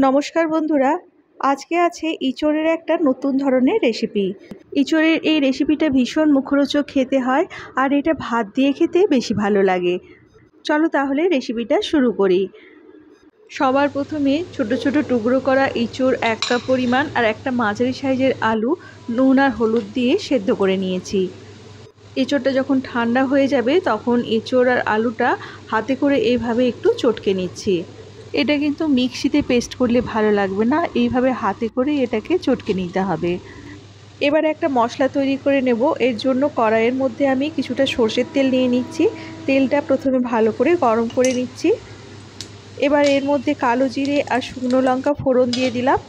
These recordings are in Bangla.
নমস্কার বন্ধুরা, আজকে আছে ইঁচড়ের একটা নতুন ধরনের রেসিপি। ইঁচড়ের এই রেসিপিটা ভীষণ মুখরোচক খেতে হয়, আর এটা ভাত দিয়ে খেতে বেশি ভালো লাগে। চলো তাহলে রেসিপিটা শুরু করি। সবার প্রথমে ছোট ছোট টুকরো করা ইঁচড় 1 কাপ পরিমাণ আর একটা মাঝারি সাইজের আলু নুন আর হলুদ দিয়ে সেদ্ধ করে নিয়েছি। এঁচড়টা যখন ঠান্ডা হয়ে যাবে তখন এঁচড় আর আলুটা হাতে করে এইভাবে একটু চটকে নিচ্ছি। এটা কিন্তু মিক্সিতে পেস্ট করলে ভালো লাগবে না, এইভাবে হাতে করে এটাকে চটকে নিতে হবে। এবার একটা মশলা তৈরি করে নেব। এর জন্য কড়াইয়ের মধ্যে আমি কিছুটা সর্ষের তেল নিয়ে নিচ্ছি। তেলটা প্রথমে ভালো করে গরম করে নিচ্ছি। এবার এর মধ্যে কালো জিরে আর শুকনো লঙ্কা ফোড়ন দিয়ে দিলাম।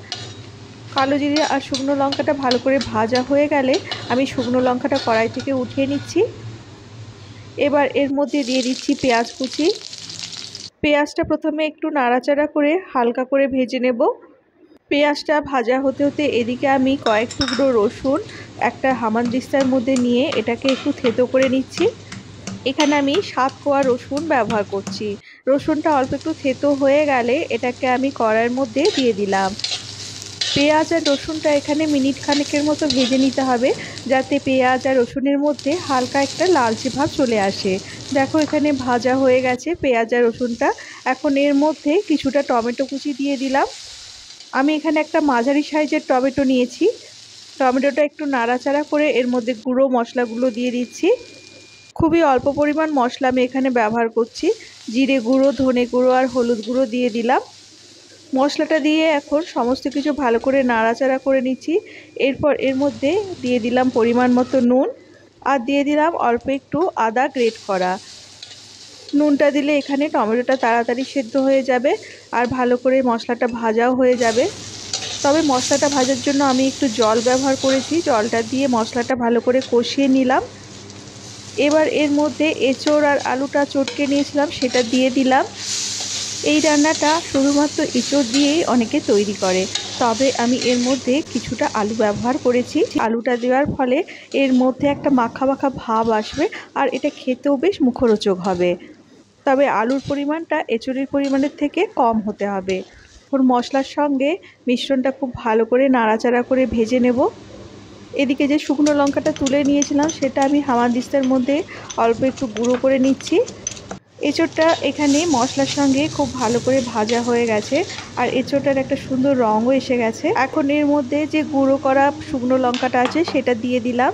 কালো জিরে আর শুকনো লঙ্কাটা ভালো করে ভাজা হয়ে গেলে আমি শুকনো লঙ্কাটা কড়াই থেকে উঠিয়ে নিচ্ছি। এবার এর মধ্যে দিয়ে দিচ্ছি পেঁয়াজ কুচি। পেঁয়াজটা প্রথমে একটু নাড়াচাড়া করে হালকা করে ভেজে নেব। পেঁয়াজটা ভাজা হতে হতে এদিকে আমি কয়েক টুকরো রসুন একটা হামানদিস্তার মধ্যে নিয়ে এটাকে একটু থেতো করে নিচ্ছি। এখানে আমি 7 কোয়া রসুন ব্যবহার করছি। রসুনটা অল্প একটু থেতো হয়ে গেলে এটাকে আমি কড়াইয়ের মধ্যে দিয়ে দিলাম। পেঁয়াজ আর রসুনটা এখানে মিনিট খানেকের মতো ভেজে নিতে হবে, যাতে পেঁয়াজ আর রসুনের মধ্যে হালকা একটা লালচে ভাব চলে আসে। দেখো এখানে ভাজা হয়ে গেছে পেঁয়াজ আর রসুনটা। এখন এর মধ্যে কিছুটা টমেটো কুচি দিয়ে দিলাম। আমি এখানে একটা মাঝারি সাইজের টমেটো নিয়েছি। টমেটোটা একটু নাড়াচাড়া করে এর মধ্যে গুঁড়ো মশলাগুলো দিয়ে দিচ্ছি। খুবই অল্প পরিমাণ মশলা আমি এখানে ব্যবহার করছি। জিরে গুঁড়ো, ধনে গুঁড়ো আর হলুদ গুঁড়ো দিয়ে দিলাম। মশলাটা দিয়ে এখন সমস্ত কিছু ভালো করে নাড়াচাড়া করে নিচ্ছি। এরপর এর মধ্যে দিয়ে দিলাম পরিমাণ মতো নুন আর দিয়ে দিলাম অল্প একটু আদা গ্রেট করা। নুনটা দিলে এখানে টমেটোটা তাড়াতাড়ি সেদ্ধ হয়ে যাবে আর ভালো করে মশলাটা ভাজাও হয়ে যাবে। তবে মশলাটা ভাজার জন্য আমি একটু জল ব্যবহার করেছি। জলটা দিয়ে মশলাটা ভালো করে কষিয়ে নিলাম। এবার এর মধ্যে এঁচড় আর আলুটা চটকে নিয়েছিলাম সেটা দিয়ে দিলাম। এই রান্নাটা শুধুমাত্র এঁচড় দিয়েই অনেকে তৈরি করে, তবে আমি এর মধ্যে কিছুটা আলু ব্যবহার করেছি। আলুটা দেওয়ার ফলে এর মধ্যে একটা মাখা মাখা ভাব আসবে আর এটা খেতেও বেশ মুখরোচক হবে। তবে আলুর পরিমাণটা এঁচড়ের পরিমাণের থেকে কম হতে হবে। ওর মশলার সঙ্গে মিশ্রণটা খুব ভালো করে নাড়াচাড়া করে ভেজে নেব। এদিকে যে শুকনো লঙ্কাটা তুলে নিয়েছিলাম সেটা আমি হামানদিস্তার মধ্যে অল্প একটু গুঁড়ো করে নিচ্ছি। এঁচড়টা এখানে মশলার সঙ্গে খুব ভালো করে ভাজা হয়ে গেছে আর এঁচড়টার একটা সুন্দর রঙও এসে গেছে। এখন এর মধ্যে যে গুঁড়ো করা শুকনো লঙ্কাটা আছে সেটা দিয়ে দিলাম।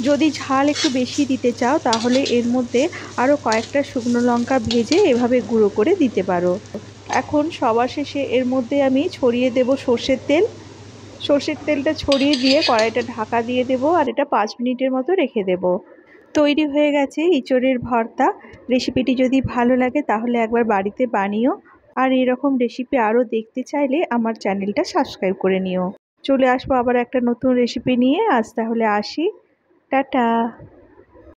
যদি ঝাল একটু বেশি দিতে চাও তাহলে এর মধ্যে আরও কয়েকটা শুকনো লঙ্কা ভেজে এভাবে গুঁড়ো করে দিতে পারো। এখন সবার শেষে এর মধ্যে আমি ছড়িয়ে দেব সর্ষের তেল। সর্ষের তেলটা ছড়িয়ে দিয়ে কড়াইটা ঢাকা দিয়ে দেব আর এটা 5 মিনিটের মতো রেখে দেব। তৈরি হয়ে গেছে ইঁচড়ের ভর্তা। রেসিপিটি যদি ভালো লাগে তাহলে একবার বাড়িতে বানিও। আর এরকম রেসিপি আরও দেখতে চাইলে আমার চ্যানেলটা সাবস্ক্রাইব করে নিও। চলে আসবো আবার একটা নতুন রেসিপি নিয়ে। আজ তাহলে আসি। টাটা।